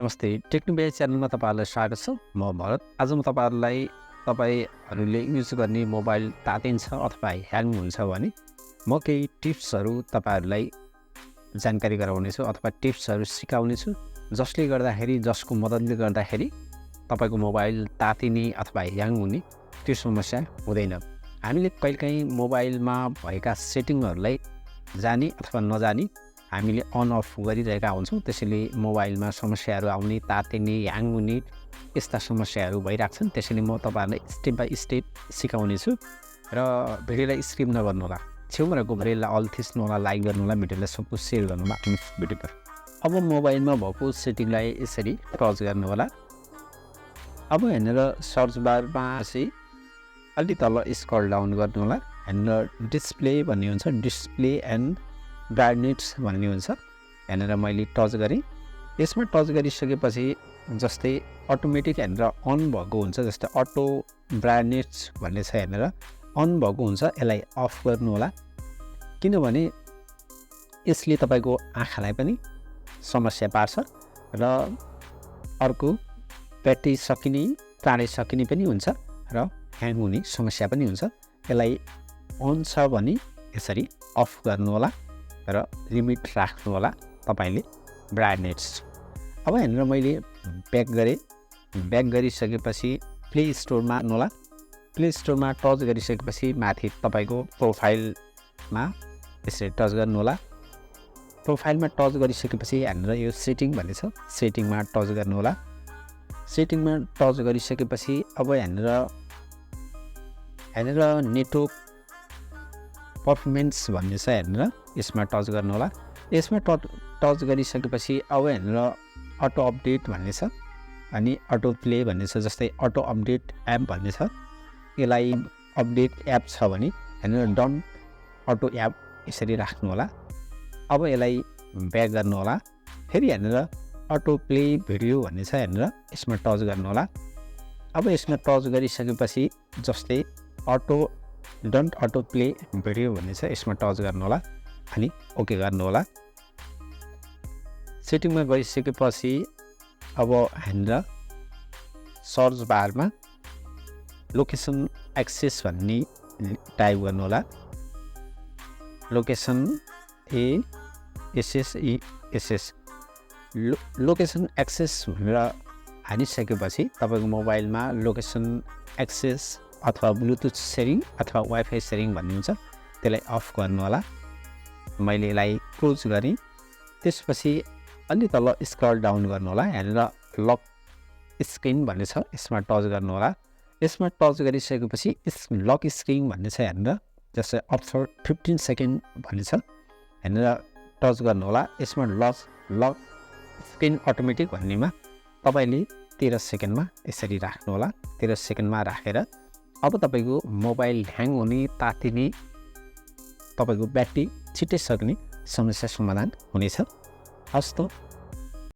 नमस्ते टेक्नोबेज च्यानलमा तपाईहरुलाई स्वागत छ। म भरत। आज म तपाईहरुले युज गर्ने मोबाइल तातिन्छ अथवा ह्याङ हुन्छ भने म केही टिप्सहरु तपाईहरुलाई जानकारी गराउने छु अथवा टिप्सहरु सिकाउने छु जसको मद्दतले गर्दाखेरि तपाईको मोबाइल तातिने अथवा ह्याङ हुने त्यो समस्या हुँदैन। हामीले कहिलेकाहीँ मोबाइलमा भएका सेटिङहरुलाई जानी अथवा नजानी हामीले अन अफ गरिरहेका हुन्छौं। त्यसैले मोबाइलमा समस्याहरु आउने, तातिने, ह्याङ हुने यस्ता समस्याहरु भइराख्छन्। त्यसैले म तपाईहरुलाई स्टेप बाइ स्टेप सिकाउने छु र भिडियोलाई स्किप नगर्नु होला। छेउमा रहेको बेललाई अल थिच्नु होला, लाइक गर्नु होला, भिडियोलाई सबको शेयर गर्नु होला आफ्नो भिडियोमा। अब मोबाइलमा भएको सेटिङलाई यसरी टच गर्नु होला। अब हेरेर सर्च बारमा चाहिँ अलि तल स्क्रल डाउन गर्नु होला। हेरेर डिस्प्ले भन्ने हुन्छ, डिस्प्ले एन्ड ब्राइटनेस भन्ने हुन्छ। हेरेर मैले टच गरेँ। यसमा टच गरिसकेपछि जस्तै अटोमेटिक हेरेर अन भएको हुन्छ, जस्तै अटो ब्राइटनेस भन्ने छ हेरेर अन भएको हुन्छ। यसलाई अफ गर्नु होला किनभने यसले तपाईको आँखालाई पनि समस्या पार्छ र अर्को ब्याट्री सकिने, चाँडै सकिने पनि हुन्छ र ह्याङ हुने समस्या पनि हुन्छ। यसलाई अन छ भने यसरी अफ गर्नु होला र लिमिट राख्नु होला तपाईले ब्राइटनेस। अब हेरेर मैले ब्याक गरेँ। ब्याक गरिसकेपछि प्ले स्टोरमा जानु होला। प्ले स्टोरमा टच गरिसकेपछि माथि तपाईको प्रोफाइलमा यसरी टच गर्नु होला। प्रोफाइलमा टच गरिसकेपछि हेरेर यो सेटिङ भन्ने छ, सेटिङमा टच गर्नु होला। सेटिङमा टच गरिसकेपछि अब हेरेर नेटवर्क पर्फर्मेन्स भन्ने छ हेरेर यसमा टच गर्नु होला। यसमा टच गरिसकेपछि अब हेरेर अटो अपडेट भन्ने छ अनि अटो प्ले भन्ने छ। जस्तै अटो अपडेट एप भन्ने छ, यसलाई अपडेट एप छ भने हेरेर डन अटो एप यसरी राख्नु होला। अब यसलाई ब्याक गर्नु होला। फेरि हेरेर अटो प्ले भिडियो भन्ने छ हेरेर यसमा टच गर्नु होला। अब यसमा टच गरिसकेपछि जस्तै डन्ट अटो प्ले भिडियो भन्ने छ, यसमा टच गर्नु होला अनि ओके गर्नु होला। सेटिङमा गइसकेपछि अब हेरेर सर्च बारमा लोकेसन एक्सेस भन्ने टाइप गर्नु होला। लोकेसन एसएस लोकेसन एक्सेस भनेर हानिसकेपछि तपाईको मोबाइलमा लोकेसन एक्सेस अथवा ब्लुटुथ सेयरिङ अथवा वाइफाई सेयरिङ भन्ने हुन्छ, त्यसलाई अफ गर्नु होला। मैले यसलाई क्लोज गरेँ। त्यसपछि अलि तल स्क्रल डाउन गर्नु होला। हेरेर लक स्क्रिन भन्ने छ, यसमा टच गर्नु होला। यसमा टच गरिसकेपछि लक स्क्रिन भन्ने छ हेरेर जस्तै अफ्टर 15 सेकेन्ड भन्ने छ, हेरेर टच गर्नु होला। यसमा लक स्क्रिन अटोमेटिक भन्नेमा तपाईले 13 सेकेन्डमा यसरी राख्नु होला। 13 सेकेन्डमा राखेर अब तपाईको मोबाइल ह्याङ हुने, तातिने, तपाईको ब्याट्री छिट्टै सक्ने समस्या समाधान हुनेछ। हस् त।